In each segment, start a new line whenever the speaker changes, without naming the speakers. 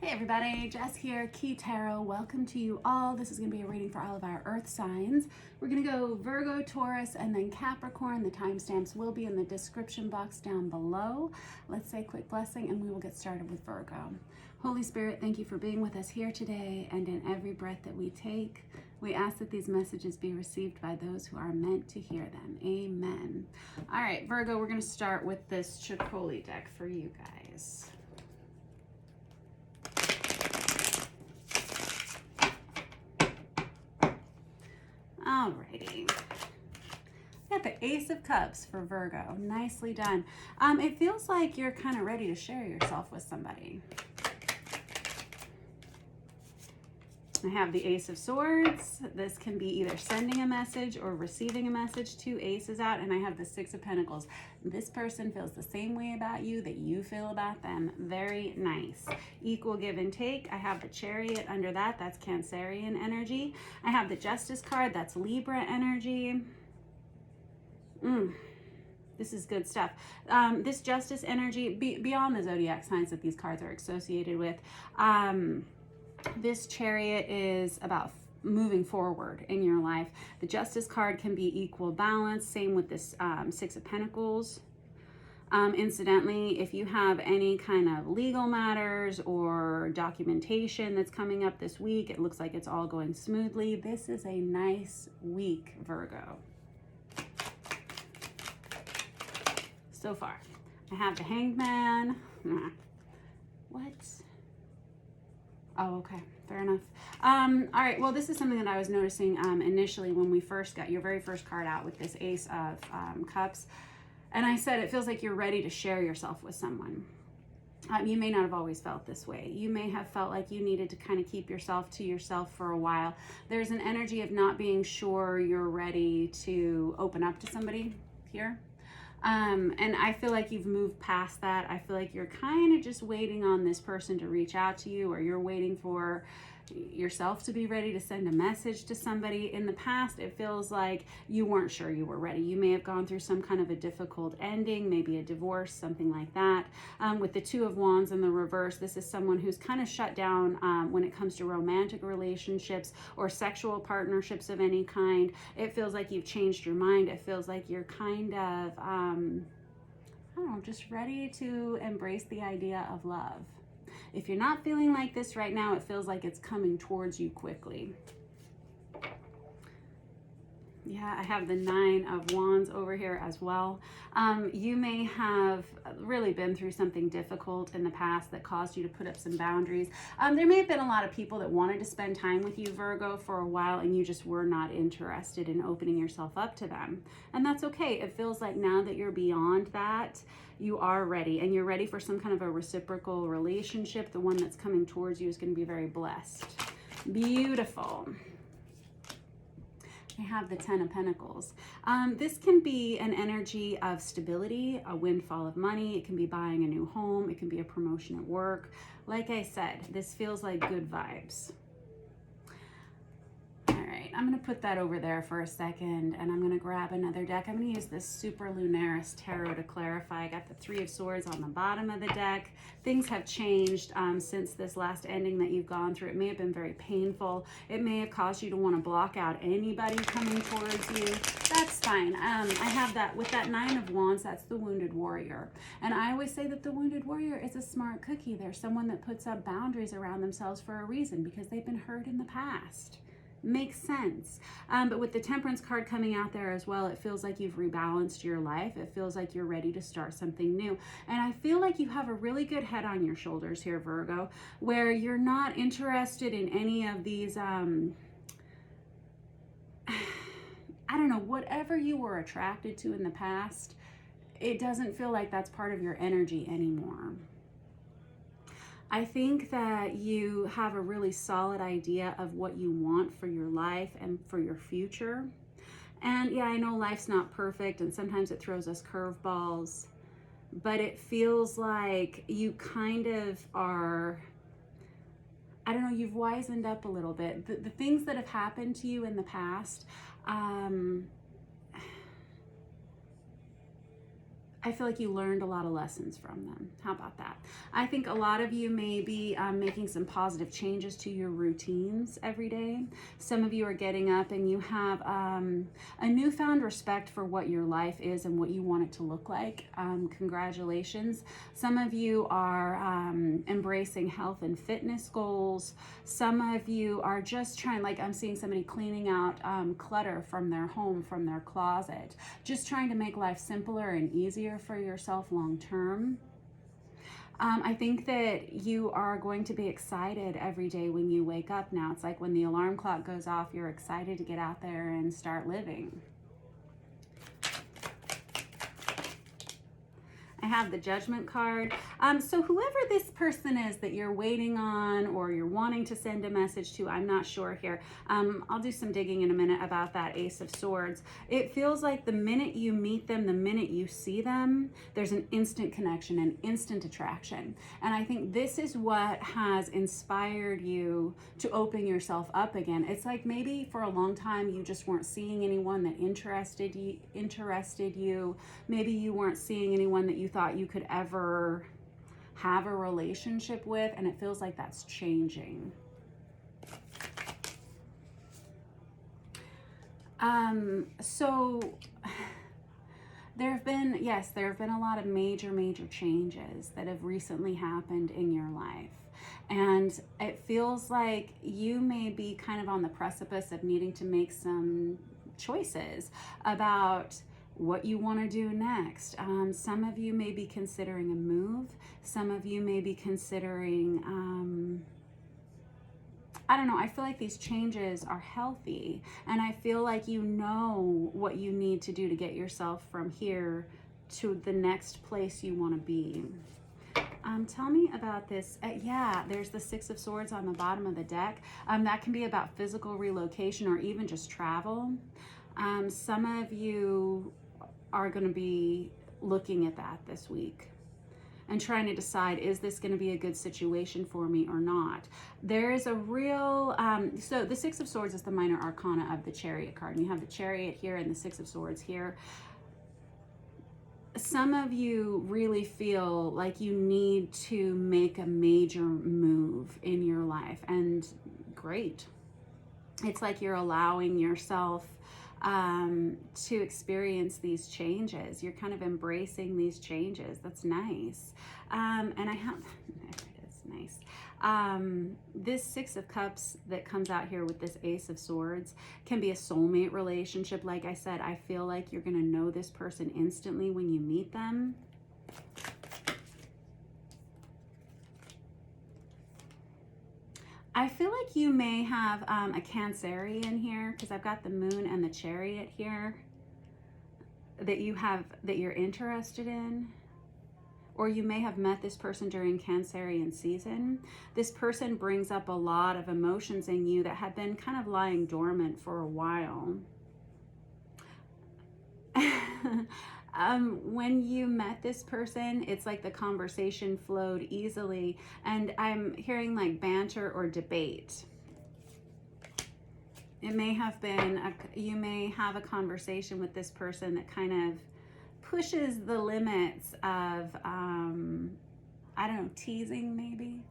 Hey everybody, Jess here, Key Tarot. Welcome to you all. This is going to be a reading for all of our earth signs. We're going to go Virgo, Taurus, and then Capricorn. The timestamps will be in the description box down below. Let's say a quick blessing and we will get started with Virgo. Holy Spirit, thank you for being with us here today and in every breath that we take. We ask that these messages be received by those who are meant to hear them. Amen. All right, Virgo, we're going to start with this Chicoli deck for you guys. Alrighty. Got the Ace of Cups for Virgo. Nicely done. It feels like you're kind of ready to share yourself with somebody. I have the Ace of Swords. This can be either sending a message or receiving a message. Two aces out, and I have the Six of Pentacles. This person feels the same way about you that you feel about them. Very nice. Equal give and take. I have the Chariot under that. That's Cancerian energy. I have the Justice card. That's Libra energy. This is good stuff. This Justice energy, beyond the zodiac signs that these cards are associated with, this Chariot is about moving forward in your life. The Justice card can be equal balance. Same with this Six of Pentacles. Incidentally, if you have any kind of legal matters or documentation that's coming up this week, it looks like it's all going smoothly. This is a nice week, Virgo. So far. I have the Hanged Man. What? Oh, okay. Fair enough. All right. Well, this is something that I was noticing initially when we first got your very first card out with this Ace of Cups. And I said, it feels like you're ready to share yourself with someone. You may not have always felt this way. You may have felt like you needed to kind of keep yourself to yourself for a while. There's an energy of not being sure you're ready to open up to somebody here. And I feel like you've moved past that. I feel like you're kind of just waiting on this person to reach out to you, or you're waiting for yourself to be ready to send a message to somebody. In the past, it feels like you weren't sure you were ready. You may have gone through some kind of a difficult ending, maybe a divorce, something like that. With the Two of Wands in the reverse, this is someone who's kind of shut down when it comes to romantic relationships or sexual partnerships of any kind. It feels like you've changed your mind. It feels like you're kind of, I don't know, just ready to embrace the idea of love. If you're not feeling like this right now, it feels like it's coming towards you quickly. Yeah, I have the Nine of Wands over here as well. You may have really been through something difficult in the past that caused you to put up some boundaries. There may have been a lot of people that wanted to spend time with you, Virgo, for a while, and you just were not interested in opening yourself up to them. And that's okay. It feels like now that you're beyond that, you are ready, and you're ready for some kind of a reciprocal relationship. The one that's coming towards you is going to be very blessed. Beautiful. I have the Ten of Pentacles. This can be an energy of stability, a windfall of money. It can be buying a new home. It can be a promotion at work. Like I said, this feels like good vibes. I'm going to put that over there for a second, and I'm going to grab another deck. I'm going to use this Super Lunaris Tarot to clarify. I got the Three of Swords on the bottom of the deck. Things have changed since this last ending that you've gone through. It may have been very painful. It may have caused you to want to block out anybody coming towards you. That's fine. I have that with that Nine of Wands. That's the Wounded Warrior. And I always say that the Wounded Warrior is a smart cookie. They're someone that puts up boundaries around themselves for a reason, because they've been hurt in the past. Makes sense. But with the Temperance card coming out there as well, it feels like you've rebalanced your life. It feels like you're ready to start something new. And I feel like you have a really good head on your shoulders here, Virgo, where you're not interested in any of these, I don't know, whatever you were attracted to in the past, it doesn't feel like that's part of your energy anymore. I think that you have a really solid idea of what you want for your life and for your future. And yeah, I know life's not perfect and sometimes it throws us curveballs, but it feels like you kind of are, I don't know, you've wisened up a little bit. The things that have happened to you in the past, I feel like you learned a lot of lessons from them. How about that? I think a lot of you may be making some positive changes to your routines every day. Some of you are getting up and you have a newfound respect for what your life is and what you want it to look like. Congratulations. Some of you are embracing health and fitness goals. Some of you are just trying, like I'm seeing somebody cleaning out clutter from their home, from their closet, just trying to make life simpler and easier for yourself long term. I think that you are going to be excited every day when you wake up now. It's like when the alarm clock goes off, you're excited to get out there and start living. I have the Judgment card. So whoever this person is that you're waiting on or you're wanting to send a message to, I'm not sure here. I'll do some digging in a minute about that Ace of Swords. It feels like the minute you meet them, the minute you see them, there's an instant connection, an instant attraction. And I think this is what has inspired you to open yourself up again. It's like maybe for a long time you just weren't seeing anyone that interested you. Maybe you weren't seeing anyone that you thought you could ever have a relationship with, and it feels like that's changing. So there have been a lot of major changes that have recently happened in your life. And it feels like you may be kind of on the precipice of needing to make some choices about what you want to do next. Some of you may be considering a move. Some of you may be considering, I don't know, I feel like these changes are healthy. And I feel like you know what you need to do to get yourself from here to the next place you want to be. Tell me about this. Yeah, there's the Six of Swords on the bottom of the deck. That can be about physical relocation or even just travel. Some of you are going to be looking at that this week and trying to decide, is this going to be a good situation for me or not? There is a real, so the Six of Swords is the minor arcana of the Chariot card. And you have the Chariot here and the Six of Swords here. Some of you really feel like you need to make a major move in your life, and great. It's like you're allowing yourself to experience these changes. You're kind of embracing these changes. That's nice. And I have, there it is, nice. This Six of Cups that comes out here with this Ace of Swords can be a soulmate relationship. Like I said, I feel like you're going to know this person instantly when you meet them. I feel like you may have a Cancerian here, because I've got the Moon and the Chariot here that you're interested in. Or you may have met this person during Cancerian season. This person brings up a lot of emotions in you that have been kind of lying dormant for a while. When you met this person, it's like the conversation flowed easily, and I'm hearing like banter or debate. It may have been, you may have a conversation with this person that kind of pushes the limits of, I don't know, teasing maybe.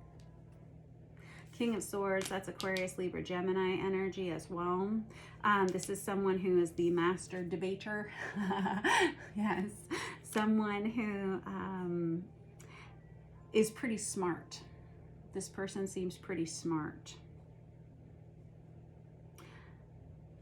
King of Swords, that's Aquarius, Libra, Gemini energy as well. This is someone who is the master debater. Yes, someone who is pretty smart. This person seems pretty smart.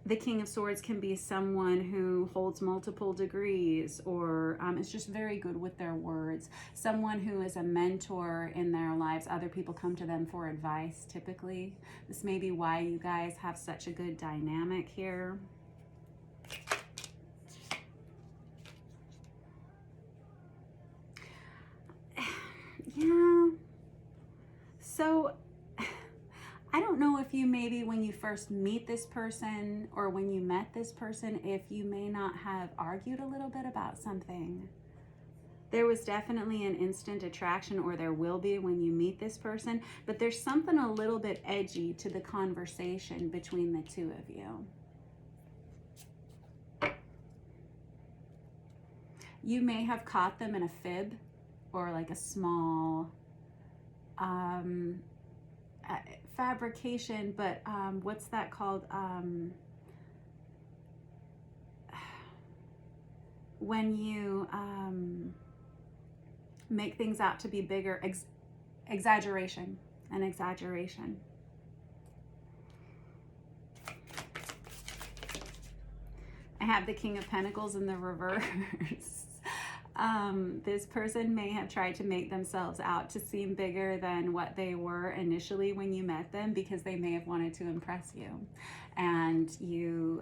The King of Swords can be someone who holds multiple degrees or is just very good with their words. Someone who is a mentor in their lives. Other people come to them for advice, typically. This may be why you guys have such a good dynamic here. Yeah. So I don't know if you maybe when you first meet this person or when you met this person, if you may not have argued a little bit about something. There was definitely an instant attraction, or there will be when you meet this person, but there's something a little bit edgy to the conversation between the two of you. You may have caught them in a fib or like a small fabrication, but what's that called? When you make things out to be bigger, exaggeration, an exaggeration. I have the King of Pentacles in the reverse. This person may have tried to make themselves out to seem bigger than what they were initially when you met them, because they may have wanted to impress you. And you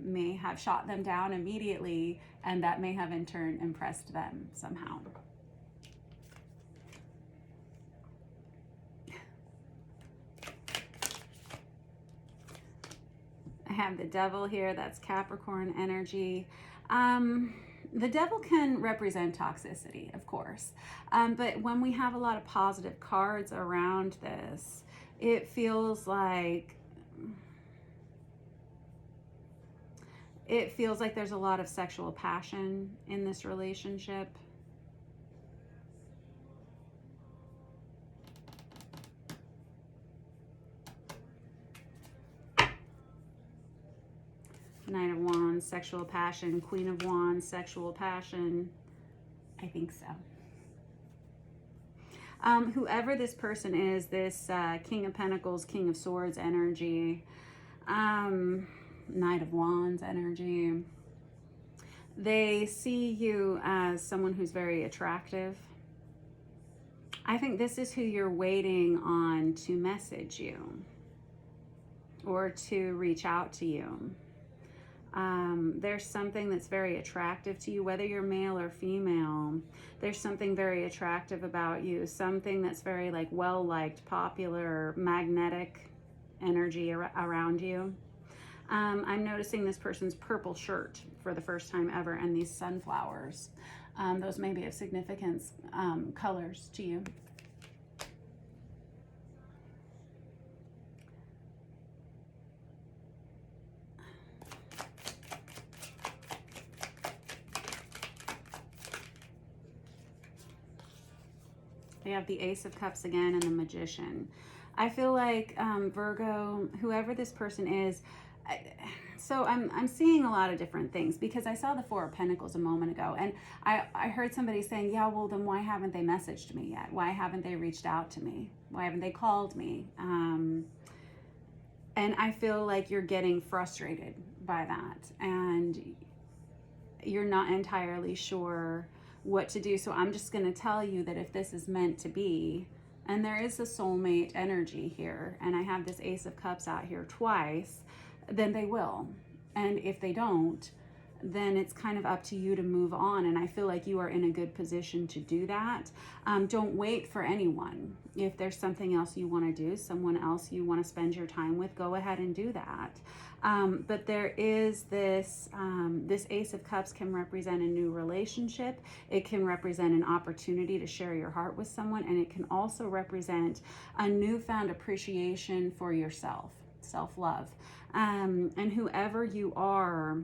may have shot them down immediately, and that may have in turn impressed them somehow. I have the Devil here. That's Capricorn energy. The Devil can represent toxicity, of course. But when we have a lot of positive cards around this, it feels like there's a lot of sexual passion in this relationship. Knight of Wands, sexual passion. Queen of Wands, sexual passion. I think so. Whoever this person is, this King of Pentacles, King of Swords energy, Knight of Wands energy, they see you as someone who's very attractive. I think this is who you're waiting on to message you or to reach out to you. There's something that's very attractive to you, whether you're male or female. There's something very attractive about you, something that's very like well-liked, popular, magnetic energy around you. I'm noticing this person's purple shirt for the first time ever, and these sunflowers. Those may be of significance, colors to you. They have the Ace of Cups again and the Magician. I feel like Virgo, whoever this person is, so I'm seeing a lot of different things, because I saw the Four of Pentacles a moment ago, and I heard somebody saying, yeah, well, then why haven't they messaged me yet? Why haven't they reached out to me? Why haven't they called me? And I feel like you're getting frustrated by that, and you're not entirely sure what to do. So I'm just going to tell you that if this is meant to be, and there is a soulmate energy here, and I have this Ace of Cups out here twice, then they will. And if they don't, then it's kind of up to you to move on. And I feel like you are in a good position to do that. Don't wait for anyone. If there's something else you want to do, someone else you want to spend your time with, go ahead and do that. But there is this, this Ace of Cups can represent a new relationship. It can represent an opportunity to share your heart with someone. And it can also represent a newfound appreciation for yourself, self-love. And whoever you are,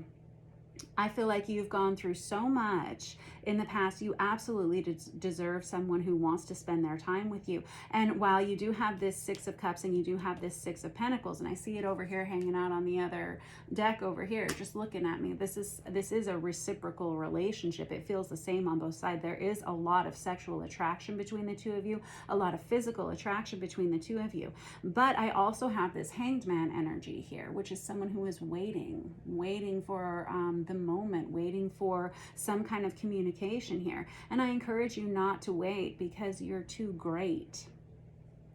I feel like you've gone through so much in the past. You absolutely deserve someone who wants to spend their time with you. And while you do have this Six of Cups and you do have this Six of Pentacles, and I see it over here hanging out on the other deck over here, just looking at me, this is a reciprocal relationship. It feels the same on both sides. There is a lot of sexual attraction between the two of you, a lot of physical attraction between the two of you. But I also have this Hanged Man energy here, which is someone who is waiting for the moment, waiting for some kind of communication here. And I encourage you not to wait, because you're too great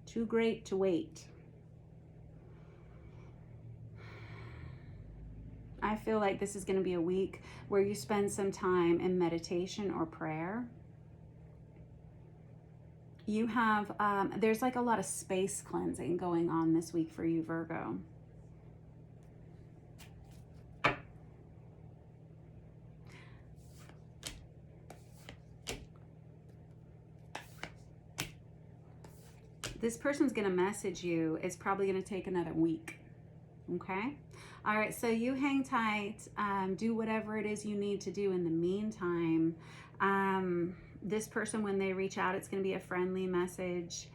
to wait. I feel like this is going to be a week where you spend some time in meditation or prayer. You have, there's like a lot of space cleansing going on this week for you, Virgo. This person's going to message you. It's probably going to take another week. Okay. All right. So you hang tight. Do whatever it is you need to do in the meantime. This person, when they reach out, it's going to be a friendly message.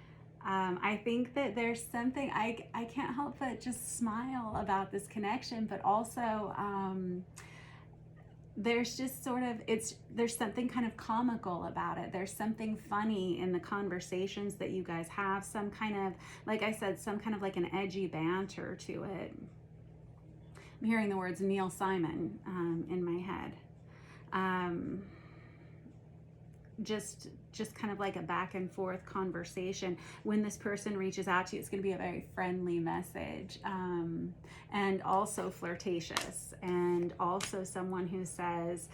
I think that there's something, I can't help but just smile about this connection, but also, there's just sort of, there's something kind of comical about it. There's something funny in the conversations that you guys have, some kind of, like I said, some kind of like an edgy banter to it. I'm hearing the words Neil Simon in my head. Just kind of like a back and forth conversation. When this person reaches out to you, it's going to be a very friendly message, and also flirtatious, and also someone who says,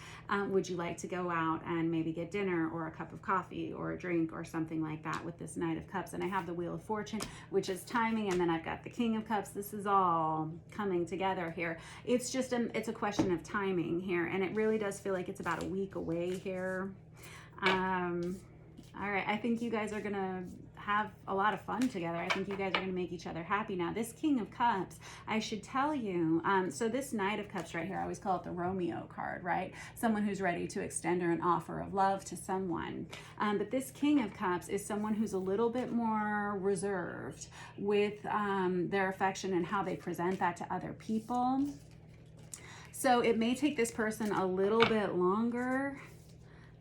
would you like to go out and maybe get dinner or a cup of coffee or a drink or something like that, with this Knight of Cups. And I have the Wheel of Fortune, which is timing, and then I've got the King of Cups. This is all coming together here. It's just it's a question of timing here, and it really does feel like it's about a week away here. All right, I think you guys are gonna have a lot of fun together. I think you guys are gonna make each other happy. Now, this King of Cups, I should tell you, so this Knight of Cups right here, I always call it the Romeo card, right? Someone who's ready to extend an offer of love to someone. But this King of Cups is someone who's a little bit more reserved with their affection and how they present that to other people. So it may take this person a little bit longer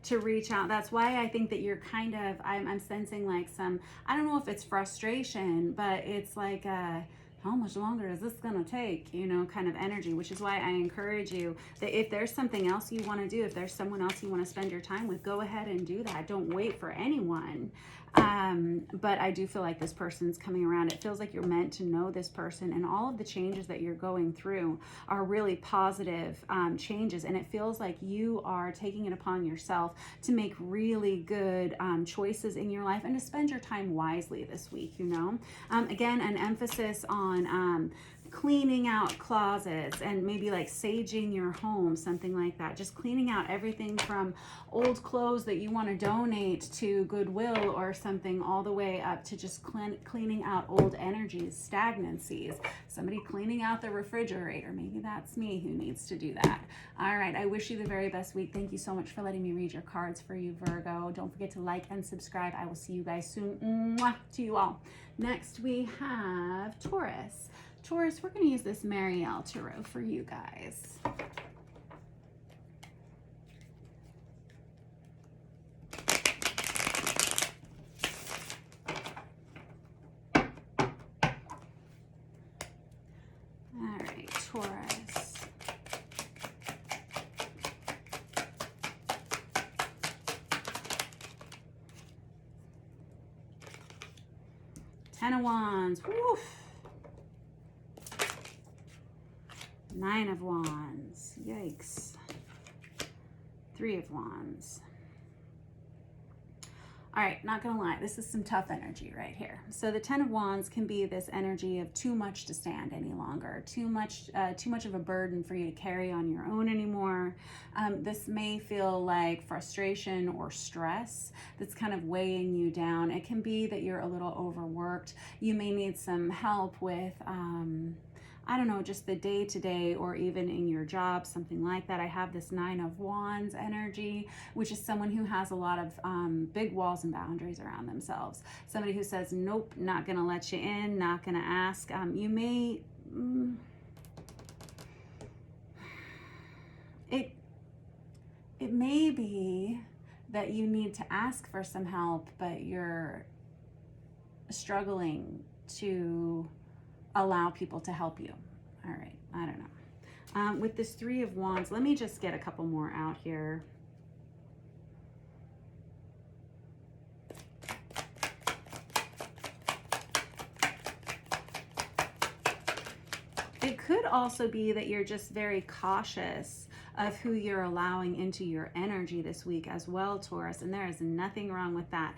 to reach out. That's why I think that you're kind of, I'm sensing like some, I don't know if it's frustration, but it's like how much longer is this gonna take, you know, kind of energy, which is why I encourage you that if there's something else you want to do, if there's someone else you want to spend your time with, go ahead and do that. Don't wait for anyone. But I do feel like this person's coming around. It feels like you're meant to know this person, and all of the changes that you're going through are really positive changes, and it feels like you are taking it upon yourself to make really good choices in your life and to spend your time wisely this week, you know. Again, an emphasis on cleaning out closets and maybe like saging your home, something like that. Just cleaning out everything from old clothes that you want to donate to Goodwill or something, all the way up to just cleaning out old energies, stagnancies. Somebody cleaning out the refrigerator. Maybe that's me who needs to do that. All right, I wish you the very best week. Thank you so much for letting me read your cards for you, Virgo. Don't forget to like and subscribe. I will see you guys soon. Mwah, to you all. Next we have Taurus. Taurus, we're going to use this Marielle Tarot for you guys. All right, Taurus. Ten of Wands. Woof. Nine of Wands. Yikes. Three of Wands. All right, not gonna lie, this is some tough energy right here. So the Ten of Wands can be this energy of too much to stand any longer, too much of a burden for you to carry on your own anymore. This may feel like frustration or stress that's kind of weighing you down. It can be that you're a little overworked. You may need some help with I don't know, just the day-to-day, or even in your job, something like that. I have this Nine of Wands energy, which is someone who has a lot of big walls and boundaries around themselves. Somebody who says, nope, not gonna let you in, not gonna ask. You may, it may be that you need to ask for some help, but you're struggling to allow people to help you. All right, I don't know. With this Three of Wands, let me just get a couple more out here. It could also be that you're just very cautious of who you're allowing into your energy this week as well, Taurus, and there is nothing wrong with that.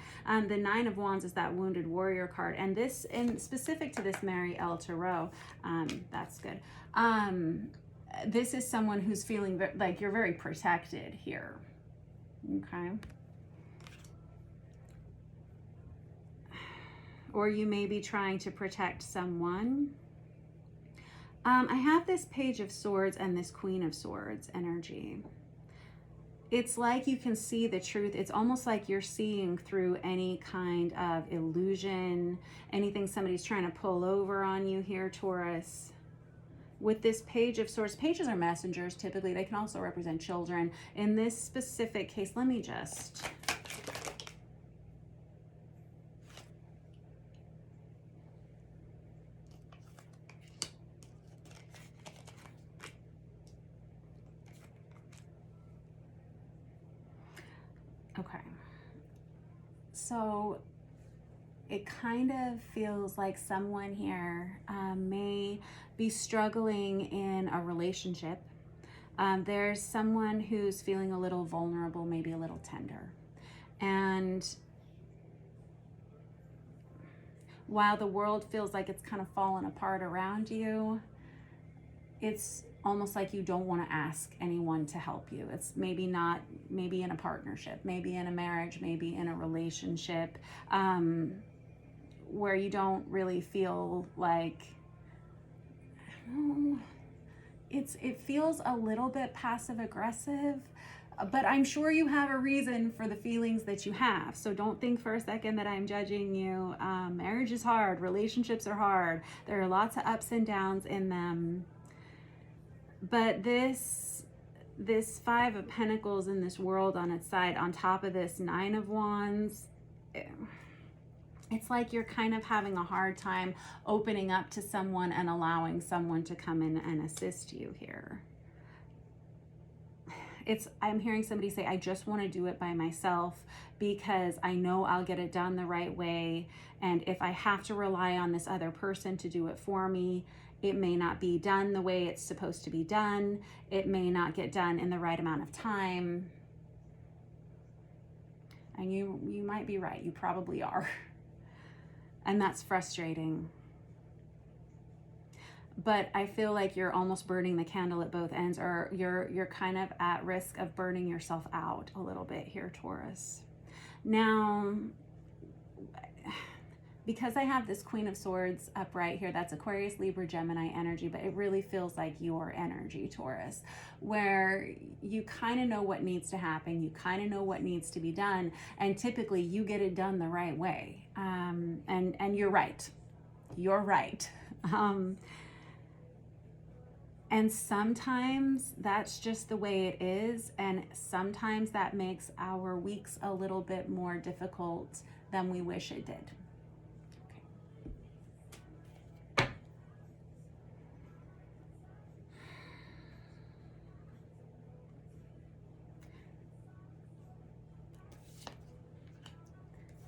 The Nine of Wands is that Wounded Warrior card, and this, in specific to this Marielle Tarot, that's good. This is someone who's feeling like you're very protected here, okay? Or you may be trying to protect someone. I have this Page of Swords and this Queen of Swords energy. It's like you can see the truth. It's almost like you're seeing through any kind of illusion, anything somebody's trying to pull over on you here, Taurus. With this Page of Swords, pages are messengers typically. They can also represent children. In this specific case, let me just... Okay. So it kind of feels like someone here may be struggling in a relationship. There's someone who's feeling a little vulnerable, maybe a little tender. And while the world feels like it's kind of fallen apart around you, it's almost like you don't want to ask anyone to help you. It's maybe in a partnership, maybe in a marriage, maybe in a relationship, where you don't really feel like, it feels a little bit passive aggressive, but I'm sure you have a reason for the feelings that you have. So don't think for a second that I'm judging you. Marriage is hard. Relationships are hard. There are lots of ups and downs in them. But this Five of Pentacles in this world on its side, on top of this Nine of Wands, it's like you're kind of having a hard time opening up to someone and allowing someone to come in and assist you here. I'm hearing somebody say, I just want to do it by myself because I know I'll get it done the right way. And if I have to rely on this other person to do it for me, it may not be done the way it's supposed to be done. It may not get done in the right amount of time. And you might be right. You probably are. And that's frustrating. But I feel like you're almost burning the candle at both ends, or you're kind of at risk of burning yourself out a little bit here, Taurus. Now, because I have this Queen of Swords up right here, that's Aquarius, Libra, Gemini energy, but it really feels like your energy, Taurus, where you kind of know what needs to happen, you kind of know what needs to be done, and typically you get it done the right way. And you're right. You're right. And sometimes that's just the way it is, and sometimes that makes our weeks a little bit more difficult than we wish it did.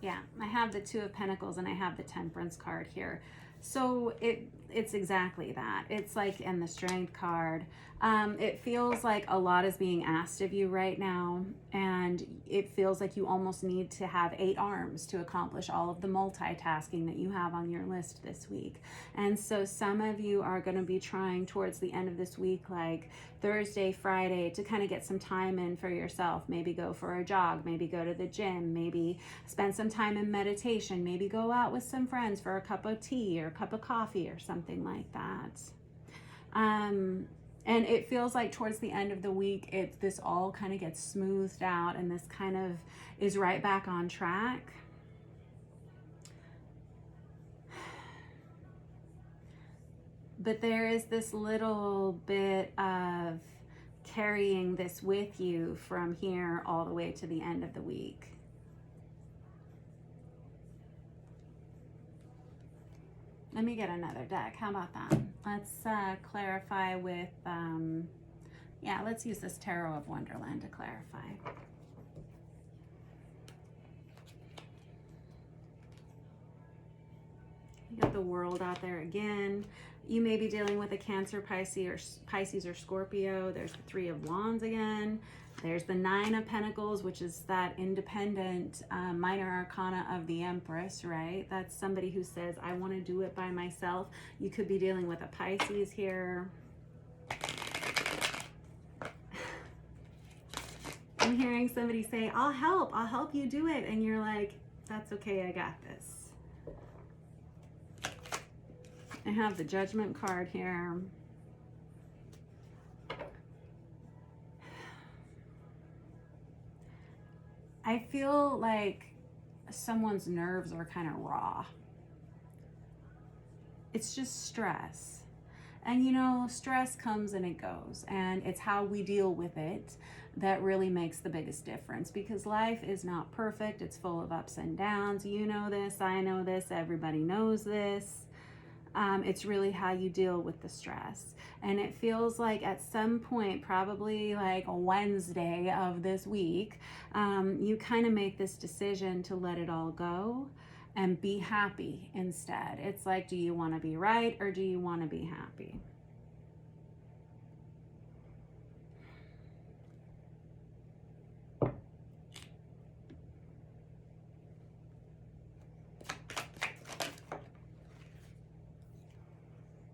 Yeah, I have the Two of Pentacles and I have the Temperance card here. So it's exactly that. It's like in the Strength card. It feels like a lot is being asked of you right now, and it feels like you almost need to have 8 arms to accomplish all of the multitasking that you have on your list this week. And so some of you are going to be trying towards the end of this week, like Thursday, Friday, to kind of get some time in for yourself. Maybe go for a jog, maybe go to the gym, maybe spend some time in meditation, maybe go out with some friends for a cup of tea or a cup of coffee or something like that. And it feels like towards the end of the week, this all kind of gets smoothed out and this kind of is right back on track. But there is this little bit of carrying this with you from here all the way to the end of the week. Let me get another deck. How about that? Let's clarify with, yeah, let's use this Tarot of Wonderland to clarify. You got the World out there again. You may be dealing with a Cancer, Pisces, or Scorpio. There's the Three of Wands again. There's the Nine of Pentacles, which is that independent minor arcana of the Empress, right? That's somebody who says, I want to do it by myself. You could be dealing with a Pisces here. I'm hearing somebody say, I'll help you do it. And you're like, that's okay, I got this. I have the Judgment card here. I feel like someone's nerves are kind of raw. It's just stress. And you know, stress comes and it goes, and it's how we deal with it that really makes the biggest difference, because life is not perfect. It's full of ups and downs. You know this, I know this, everybody knows this. It's really how you deal with the stress. And it feels like at some point, probably like a Wednesday of this week, you kind of make this decision to let it all go and be happy instead. It's like, do you want to be right or do you want to be happy?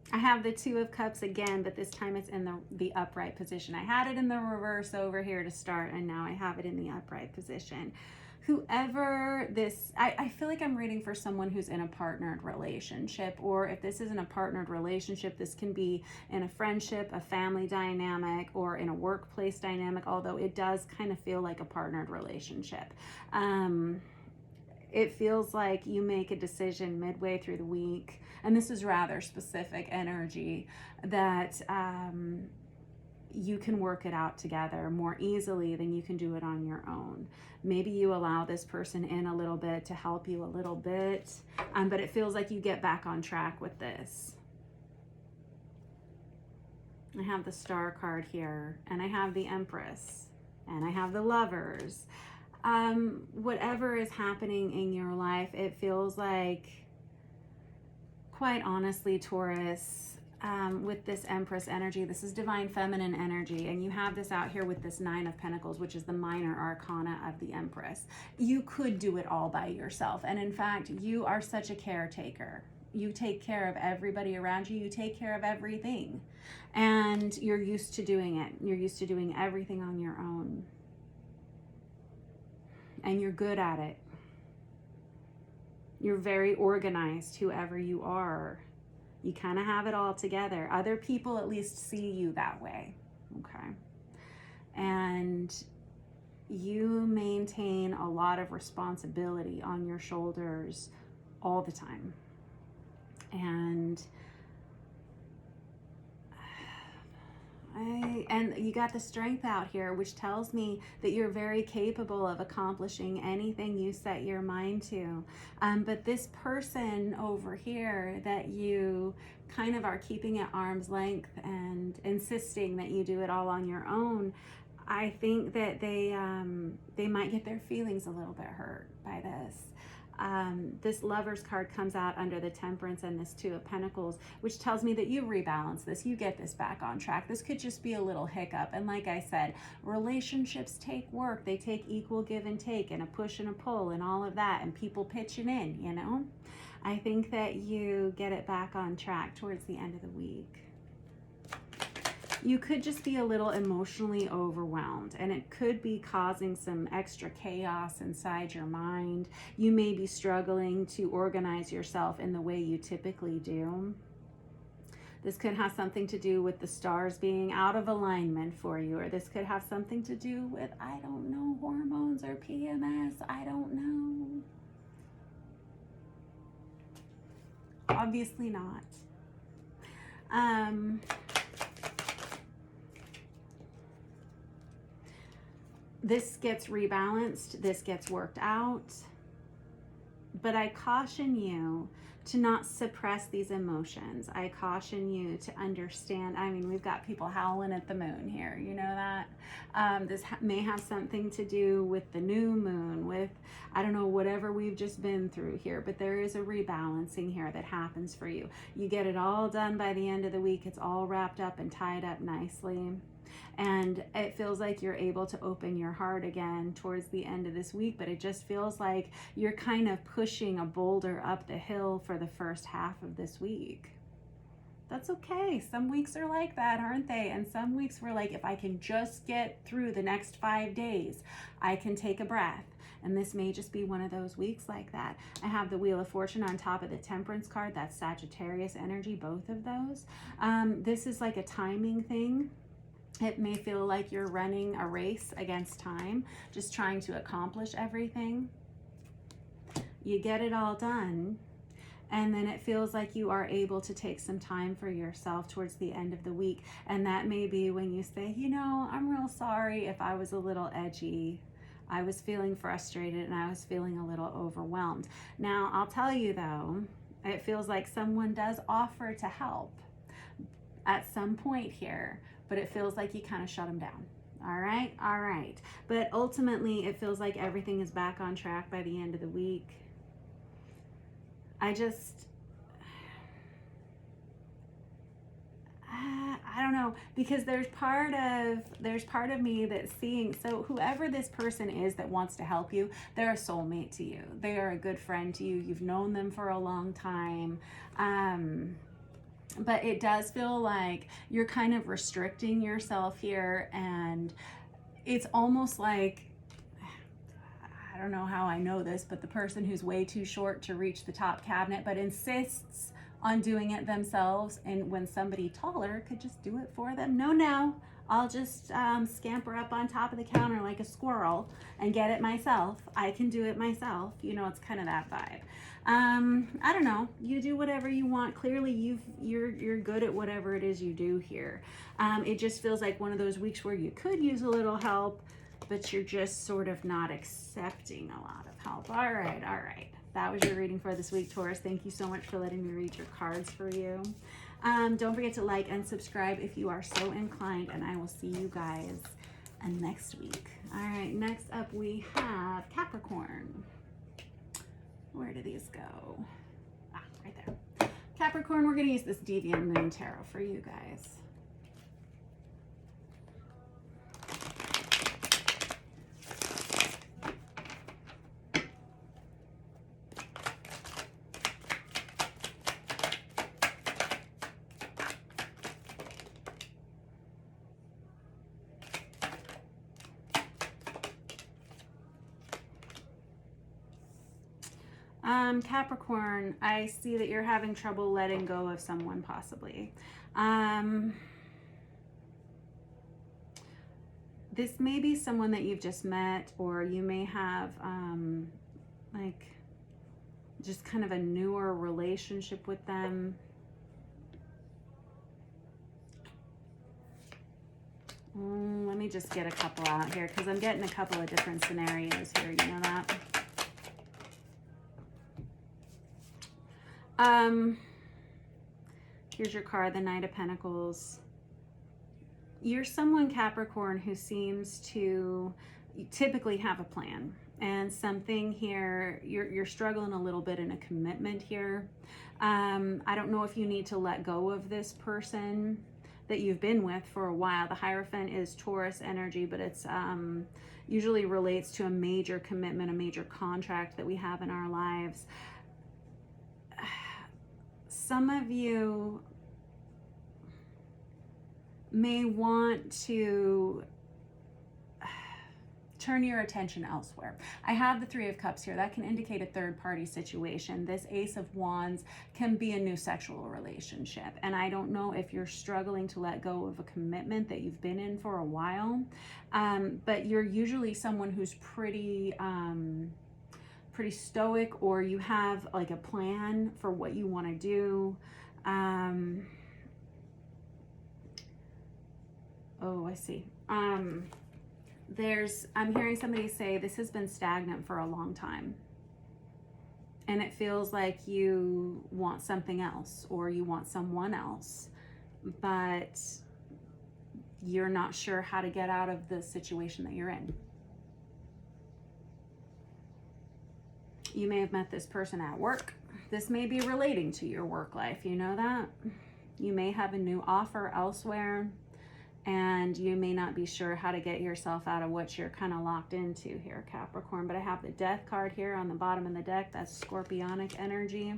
I have the Two of Cups again, but this time it's in the upright position. I had it in the reverse over here to start, and now I have it in the upright position. Whoever this, I feel like I'm reading for someone who's in a partnered relationship, or if this isn't a partnered relationship, this can be in a friendship, a family dynamic, or in a workplace dynamic, although it does kind of feel like a partnered relationship. It feels like you make a decision midway through the week, and this is rather specific energy, that you can work it out together more easily than you can do it on your own. Maybe you allow this person in a little bit to help you a little bit, but it feels like you get back on track with this. I have the Star card here, and I have the Empress, and I have the Lovers. Whatever is happening in your life, it feels like, quite honestly, Taurus, with this Empress energy, this is divine feminine energy, and you have this out here with this Nine of Pentacles, which is the minor arcana of the Empress. You could do it all by yourself, and in fact, you are such a caretaker. You take care of everybody around you. You take care of everything, and you're used to doing it. You're used to doing everything on your own, and you're good at it. You're very organized, whoever you are. You kind of have it all together. Other people at least see you that way, okay? And you maintain a lot of responsibility on your shoulders all the time. And you got the Strength out here, which tells me that you're very capable of accomplishing anything you set your mind to. But this person over here that you kind of are keeping at arm's length and insisting that you do it all on your own, I think that they might get their feelings a little bit hurt by this. This Lovers card comes out under the Temperance and this Two of Pentacles, which tells me that you rebalance this, you get this back on track. This could just be a little hiccup. And like I said, relationships take work. They take equal give and take, and a push and a pull and all of that, and people pitching in, you know. I think that you get it back on track towards the end of the week. You could just be a little emotionally overwhelmed, and it could be causing some extra chaos inside your mind. You may be struggling to organize yourself in the way you typically do. This could have something to do with the stars being out of alignment for you, or this could have something to do with, I don't know, hormones or PMS. I don't know. Obviously not. This gets rebalanced, this gets worked out, but I caution you to not suppress these emotions. I caution you to understand. I mean, we've got people howling at the moon here, you know that? This may have something to do with the new moon, with, I don't know, whatever we've just been through here, but there is a rebalancing here that happens for you. You get it all done by the end of the week. It's all wrapped up and tied up nicely. And it feels like you're able to open your heart again towards the end of this week, but it just feels like you're kind of pushing a boulder up the hill for the first half of this week. That's okay. Some weeks are like that, aren't they? And some weeks we're like, if I can just get through the next 5 days, I can take a breath. And this may just be one of those weeks like that. I have the Wheel of Fortune on top of the Temperance card. That's Sagittarius energy, both of those. This is like a timing thing. It may feel like you're running a race against time, just trying to accomplish everything. You get it all done, and then it feels like you are able to take some time for yourself towards the end of the week. And that may be when you say, you know, I'm real sorry if I was a little edgy. I was feeling frustrated and I was feeling a little overwhelmed. Now, I'll tell you though, it feels like someone does offer to help at some point here, but it feels like you kind of shut them down. All right. But ultimately, it feels like everything is back on track by the end of the week. I don't know, because there's part of me that's seeing, so whoever this person is that wants to help you, they're a soulmate to you. They are a good friend to you. You've known them for a long time. But it does feel like you're kind of restricting yourself here, and it's almost like, I don't know how I know this, but the person who's way too short to reach the top cabinet but insists on doing it themselves, and when somebody taller could just do it for them. No, I'll just scamper up on top of the counter like a squirrel and get it myself. I can do it myself. You know, it's kind of that vibe. I don't know. You do whatever you want. Clearly, you're good at whatever it is you do here. It just feels like one of those weeks where you could use a little help, but you're just sort of not accepting a lot of help. All right. That was your reading for this week, Taurus. Thank you so much for letting me read your cards for you. Don't forget to like and subscribe if you are so inclined, and I will see you guys next week. All right, next up we have Capricorn. Where do these go? Right there. Capricorn, we're going to use this Deviant Moon Tarot for you guys. Capricorn, I see that you're having trouble letting go of someone, possibly. This may be someone that you've just met, or you may have like just kind of a newer relationship with them. Let me just get a couple out here, because I'm getting a couple of different scenarios here. You know that? Here's your card, the Knight of Pentacles. You're someone, Capricorn, who seems to typically have a plan, and something here, you're struggling a little bit in a commitment here. I don't know if you need to let go of this person that you've been with for a while. The Hierophant is Taurus energy, but it's usually relates to a major commitment, a major contract that we have in our lives. Some of you may want to turn your attention elsewhere. I have the Three of Cups here. That can indicate a third-party situation. This Ace of Wands can be a new sexual relationship. And I don't know if you're struggling to let go of a commitment that you've been in for a while, but you're usually someone who's pretty stoic, or you have like a plan for what you want to do. Oh, I see. I'm hearing somebody say this has been stagnant for a long time, and it feels like you want something else, or you want someone else, but you're not sure how to get out of the situation that you're in. You may have met this person at work. This may be relating to your work life. You know that? You may have a new offer elsewhere, and you may not be sure how to get yourself out of what you're kind of locked into here, Capricorn. But I have the Death card here on the bottom of the deck. That's Scorpionic energy.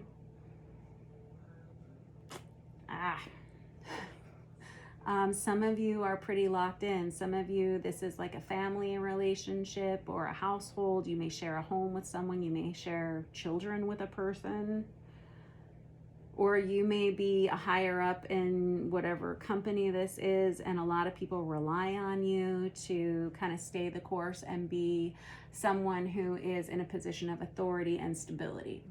Some of you are pretty locked in. Some of you, this is like a family relationship or a household. You may share a home with someone. You may share children with a person. or you may be a higher up in whatever company this is, and a lot of people rely on you to kind of stay the course and be someone who is in a position of authority and stability.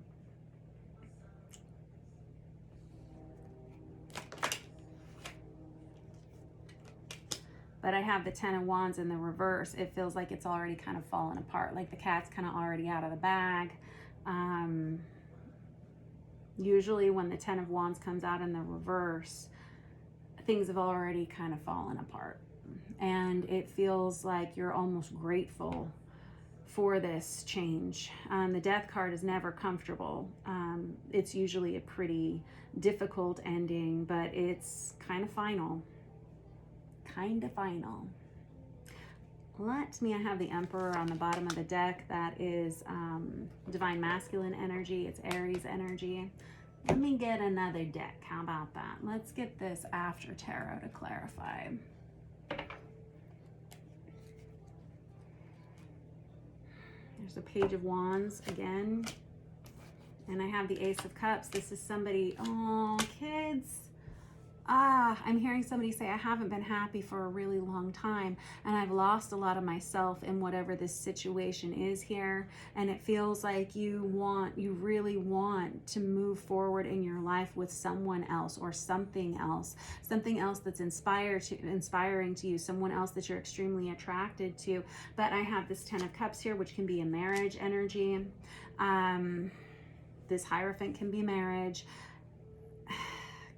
But I have the Ten of Wands in the reverse. It feels like it's already kind of fallen apart, like the cat's kind of already out of the bag. Usually when the Ten of Wands comes out in the reverse, things have already kind of fallen apart. And it feels like you're almost grateful for this change. The Death card is never comfortable. It's usually a pretty difficult ending, but it's kind of final. Kind of final. Let me, I have the Emperor on the bottom of the deck. That is divine masculine energy. It's Aries energy. Let me get another deck. How about that? Let's get this after tarot to clarify. There's a Page of Wands again. And I have the Ace of Cups. This is somebody, oh, kids. I'm hearing somebody say, I haven't been happy for a really long time, and I've lost a lot of myself in whatever this situation is here, and it feels like you really want to move forward in your life with someone else or something else that's inspiring to you, someone else that you're extremely attracted to. But I have this Ten of Cups here, which can be a marriage energy. This Hierophant can be marriage.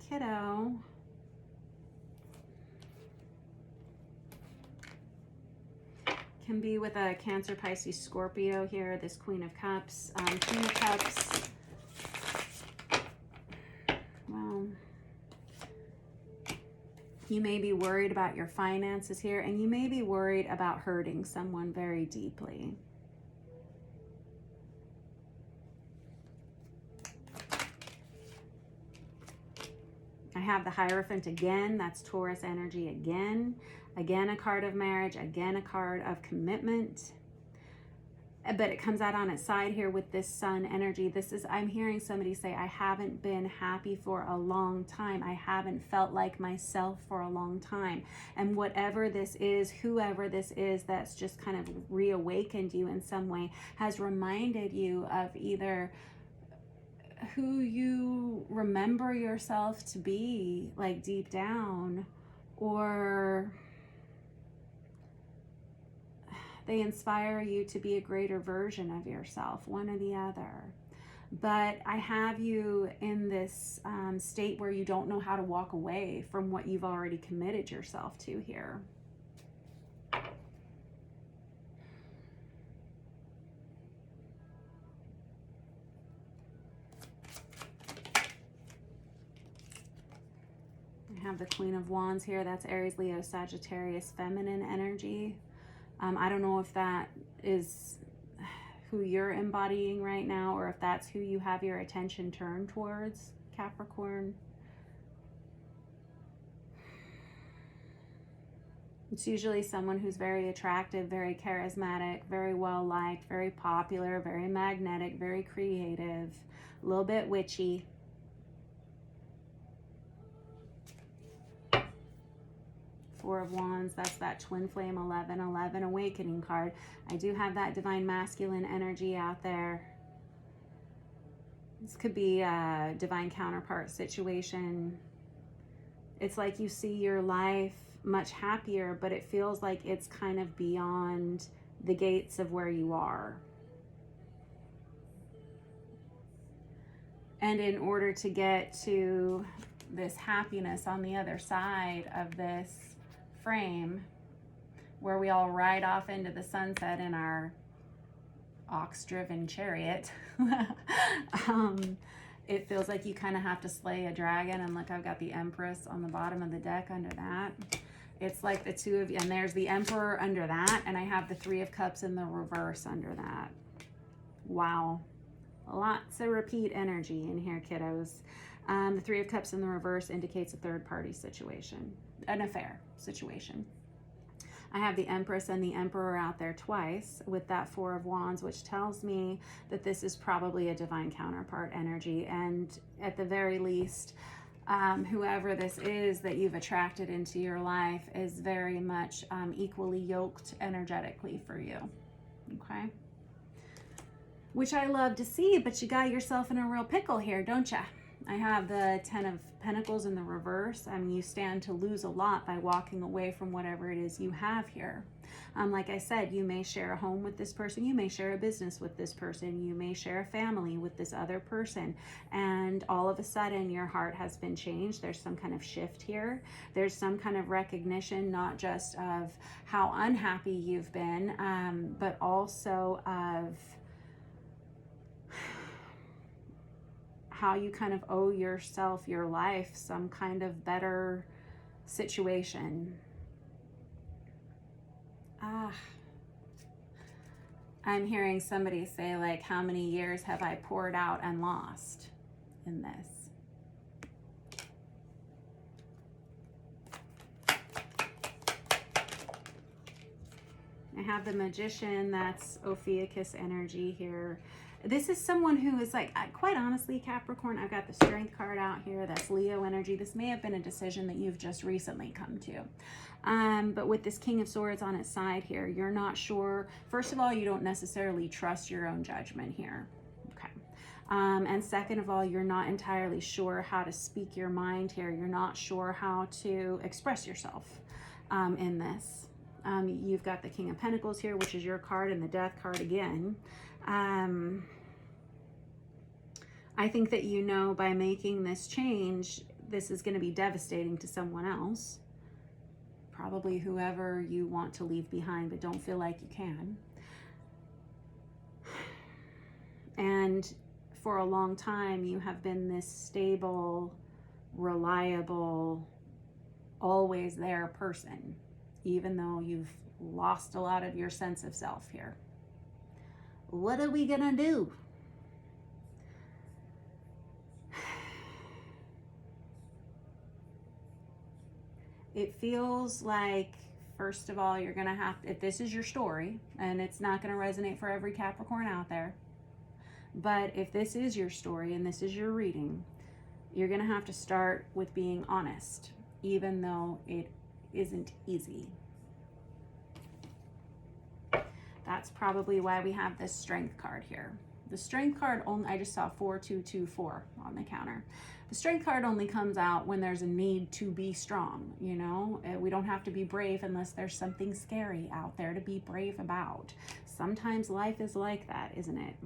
Kiddo. Can be with a Cancer, Pisces, Scorpio here, this Queen of Cups. Queen of Cups, well, you may be worried about your finances here, and you may be worried about hurting someone very deeply. I have the Hierophant again. That's Taurus energy again. Again, a card of marriage. Again, a card of commitment. But it comes out on its side here with this Sun energy. This is, I'm hearing somebody say, I haven't been happy for a long time. I haven't felt like myself for a long time. And whatever this is, whoever this is that's just kind of reawakened you in some way, has reminded you of either who you remember yourself to be, like deep down, or they inspire you to be a greater version of yourself, one or the other. But I have you in this state where you don't know how to walk away from what you've already committed yourself to here. I have the Queen of Wands here. That's Aries, Leo, Sagittarius, feminine energy. I don't know if that is who you're embodying right now, or if that's who you have your attention turned towards, Capricorn. It's usually someone who's very attractive, very charismatic, very well-liked, very popular, very magnetic, very creative, a little bit witchy. Four of Wands, that's that Twin Flame 1111 awakening card. I do have that divine masculine energy out there. This could be a divine counterpart situation. It's like you see your life much happier, but it feels like it's kind of beyond the gates of where you are. And in order to get to this happiness on the other side of this frame, where we all ride off into the sunset in our ox-driven chariot, it feels like you kind of have to slay a dragon. And look, I've got the Empress on the bottom of the deck under that. It's like the two of you, and there's the Emperor under that, and I have the Three of Cups in the reverse under that. Wow. Lots of repeat energy in here, kiddos. The Three of Cups in the reverse indicates a third party situation, an affair situation. I have the Empress and the Emperor out there twice with that Four of Wands, which tells me that this is probably a divine counterpart energy. And at the very least, whoever this is that you've attracted into your life is very much equally yoked energetically for you. Okay? Which I love to see, but you got yourself in a real pickle here, don't ya? I have the Ten of Pentacles in the reverse. I mean, you stand to lose a lot by walking away from whatever it is you have here. Like I said, you may share a home with this person. You may share a business with this person. You may share a family with this other person. And all of a sudden, your heart has been changed. There's some kind of shift here. There's some kind of recognition, not just of how unhappy you've been, but also of how you kind of owe yourself, your life, some kind of better situation. I'm hearing somebody say, like, how many years have I poured out and lost in this? I have the Magician. That's Ophiuchus energy here. This is someone who is like, quite honestly, Capricorn, I've got the Strength card out here. That's Leo energy. This may have been a decision that you've just recently come to. But with this King of Swords on its side here, you're not sure. First of all, you don't necessarily trust your own judgment here. Okay. And second of all, you're not entirely sure how to speak your mind here. You're not sure how to express yourself in this. You've got the King of Pentacles here, which is your card, and the Death card again. I think that, you know, by making this change, this is going to be devastating to someone else. Probably whoever you want to leave behind, but don't feel like you can. And for a long time, you have been this stable, reliable, always there person, even though you've lost a lot of your sense of self here. What are we gonna do? It feels like, first of all, you're gonna have to, if this is your story, and it's not gonna resonate for every Capricorn out there, but if this is your story and this is your reading, you're gonna have to start with being honest, even though it isn't easy. That's probably why we have this Strength card here. The Strength card only, I just saw 4224 on the counter. The Strength card only comes out when there's a need to be strong, you know? We don't have to be brave unless there's something scary out there to be brave about. Sometimes life is like that, isn't it?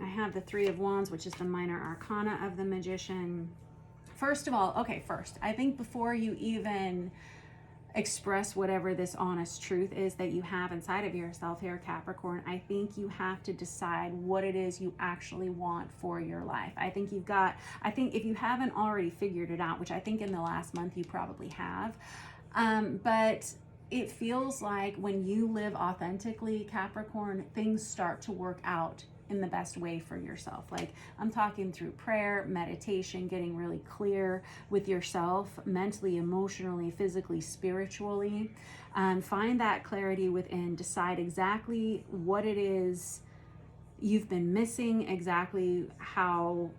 I have the Three of Wands, which is the minor arcana of the Magician. First of all, okay, first, I think before you even express whatever this honest truth is that you have inside of yourself here, Capricorn, I think you have to decide what it is you actually want for your life. I think if you haven't already figured it out, which I think in the last month you probably have, but it feels like when you live authentically, Capricorn, things start to work out in the best way for yourself. Like, I'm talking through prayer, meditation, getting really clear with yourself, mentally, emotionally, physically, spiritually. Find that clarity within, decide exactly what it is you've been missing, exactly how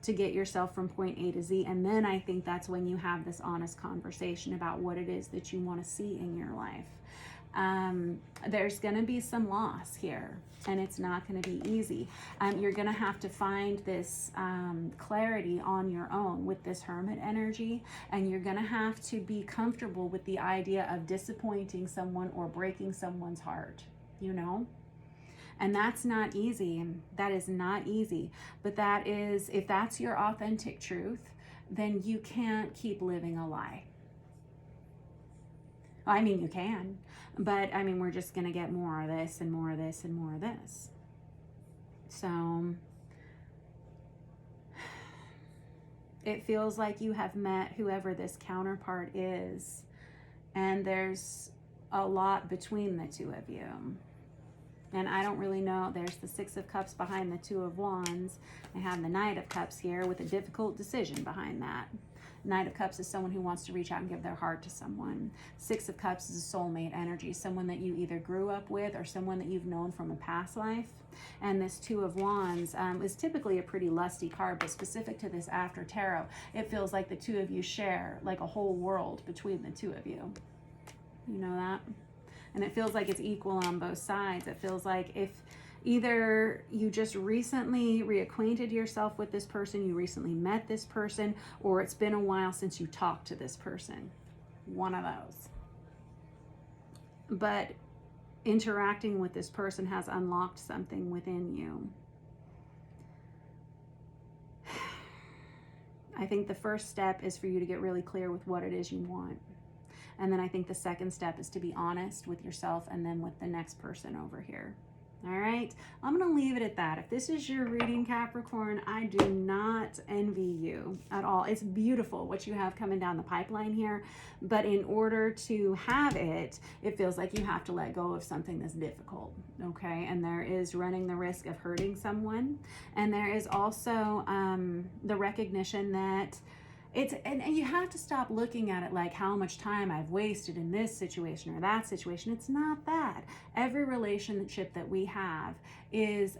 to get yourself from point A to Z. And then I think that's when you have this honest conversation about what it is that you want to see in your life. There's going to be some loss here, and it's not going to be easy. You're going to have to find this clarity on your own with this Hermit energy, and you're going to have to be comfortable with the idea of disappointing someone or breaking someone's heart, you know? And that's not easy. That is not easy. But that is, if that's your authentic truth, then you can't keep living a lie. I mean, you can, but I mean, we're just going to get more of this and more of this and more of this. So it feels like you have met whoever this counterpart is, and there's a lot between the two of you. And I don't really know. There's the Six of Cups behind the Two of Wands. I have the Knight of Cups here with a difficult decision behind that. Knight of Cups is someone who wants to reach out and give their heart to someone. Six of Cups is a soulmate energy, someone that you either grew up with or someone that you've known from a past life. And this Two of Wands is typically a pretty lusty card, but specific to this after tarot, it feels like the two of you share like a whole world between the two of you. You know that? And it feels like it's equal on both sides. It feels like if either you just recently reacquainted yourself with this person, you recently met this person, or it's been a while since you talked to this person. One of those. But interacting with this person has unlocked something within you. I think the first step is for you to get really clear with what it is you want. And then I think the second step is to be honest with yourself and then with the next person over here. All right, I'm going to leave it at that. If this is your reading, Capricorn, I do not envy you at all. It's beautiful what you have coming down the pipeline here. But in order to have it, it feels like you have to let go of something that's difficult. Okay, and there is running the risk of hurting someone. And there is also the recognition that and you have to stop looking at it like how much time I've wasted in this situation or that situation. It's not that. Every relationship that we have is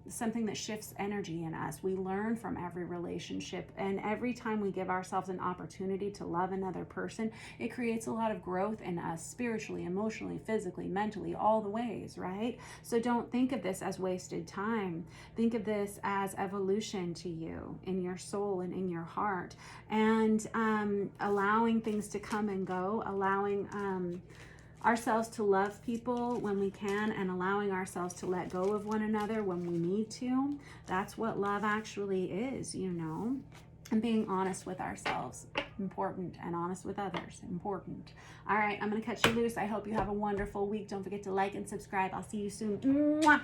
something that shifts energy in us. We learn from every relationship, and every time we give ourselves an opportunity to love another person, it creates a lot of growth in us spiritually, emotionally, physically, mentally, all the ways, right? So don't think of this as wasted time. Think of this as evolution to you in your soul and in your heart. And allowing things to come and go, allowing ourselves to love people when we can, and allowing ourselves to let go of one another when we need to. That's what love actually is, you know. And being honest with ourselves, important, and honest with others, important. All right, I'm going to cut you loose. I hope you have a wonderful week. Don't forget to like and subscribe. I'll see you soon. Mwah!